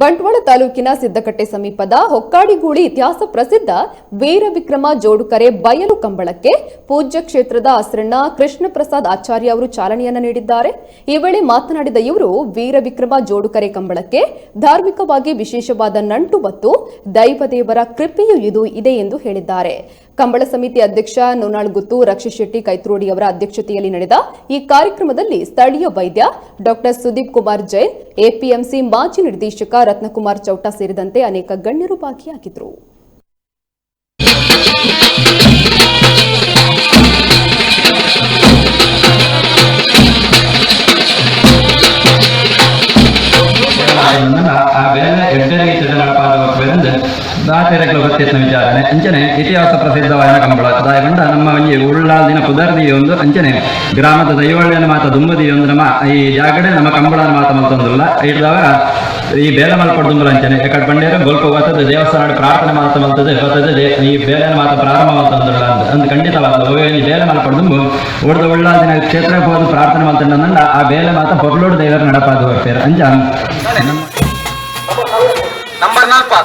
ಬಂಟ್ವಾಳ ತಾಲೂಕಿನ ಸಿದ್ದಕಟ್ಟೆ ಸಮೀಪದ ಹೊಕ್ಕಾಡಿಗೂಳಿ ಇತಿಹಾಸ ಪ್ರಸಿದ್ಧ ವೀರವಿಕ್ರಮ ಜೋಡುಕರೆ ಬಯಲು ಕಂಬಳಕ್ಕೆ ಪೂಜ್ಯ ಕ್ಷೇತ್ರದ ಅಸ್ರಣ್ಣ ಕೃಷ್ಣ ಪ್ರಸಾದ್ ಆಚಾರ್ಯ ಅವರು ಚಾಲನೆಯನ್ನ ನೀಡಿದ್ದಾರೆ. ಈ ವೇಳೆ ಮಾತನಾಡಿದ ಇವರು ವೀರವಿಕ್ರಮ ಜೋಡುಕರೆ ಕಂಬಳಕ್ಕೆ ಧಾರ್ಮಿಕವಾಗಿ ವಿಶೇಷವಾದ ನಂಟು ಮತ್ತು ದೈವದೇವರ ಕೃಪೆಯೂ ಇದೆ ಎಂದು ಹೇಳಿದ್ದಾರೆ. ಕಂಬಳ ಸಮಿತಿ ಅಧ್ಯಕ್ಷ ನೋನಾಳ್ಗುತ್ತು ರಕ್ಷಿತ್ ಶೆಟ್ಟಿ ಕೈತ್ರೋಡಿ ಅವರ ಅಧ್ಯಕ್ಷತೆಯಲ್ಲಿ ನಡೆದ ಈ ಕಾರ್ಯಕ್ರಮದಲ್ಲಿ ಸ್ಥಳೀಯ ವೈದ್ಯ ಡಾಕ್ಟರ್ ಸುದೀಪ್ ಕುಮಾರ್ ಜೈನ್, ಎಪಿಎಂಸಿ ಮಾಜಿ ನಿರ್ದೇಶಕ ರತ್ನಕುಮಾರ್ ಚೌಟ ಸೇರಿದಂತೆ ಅನೇಕ ಗಣ್ಯರು ಭಾಗಿಯಾಗಿದ್ದರು. ವಿಚಾರಣೆ ಅಂಚನೆ ಇತಿಹಾಸ ಪ್ರಸಿದ್ಧವಾದ ಕಂಬಳ ದಾಯಗೊಂಡ ನಮ್ಮ ಒಂಜಿ ಉಳ್ಳಾದಿನ ಪುದರ್ದಿ ಒಂದು ಅಂಚನೆ ಗ್ರಾಮದ ದೈವಳ್ಳಿಯನ್ನು ಮಾತ ದುಂಬದಿ ಒಂದು ನಮ್ಮ ಈ ಜಾಗಡೆ ನಮ್ಮ ಕಂಬಳನ ಮಾತ ಮಲ್ತೊಂದಿಲ್ಲ ಇಡ್ದವ ಈ ಬೇಲೆ ಮಲ್ಪಡ್ದುಂಬಲ ಅಂಚನೆ ಯಾಕಡೆ ಬಂಡೇರು ಗೋಲ್ಪ ಹೋಗ್ತದೆ ದೇವಸ್ಥಾನ ಪ್ರಾರ್ಥನೆ ಮಾತ ಮಲ್ತದೆ ಬರ್ತದೆ ಈ ಬೇಲೆನ ಮಾತ ಪ್ರಾರಂಭ ಮಾಡ್ತಂದಿಲ್ಲ ಅಂತ ಖಂಡಿತವಾದ ಈ ಬೇಲೆ ಮಲ್ಪಡ್ದುಂಬು ಉಳ್ದ ಉಳ್ಳಾದಿನ ಕ್ಷೇತ್ರಕ್ಕೆ ಹೋದ ಪ್ರಾರ್ಥನೆ ಮಾಡ್ತಂಡ ಆ ಬೇಲೆ ಮಾತ ಹೊರಲೋಡು ದೇವರ ನಡಪಾದ ಹೋಗ್ತಾರೆ ಅಂಚ ನಂಬರ್ 4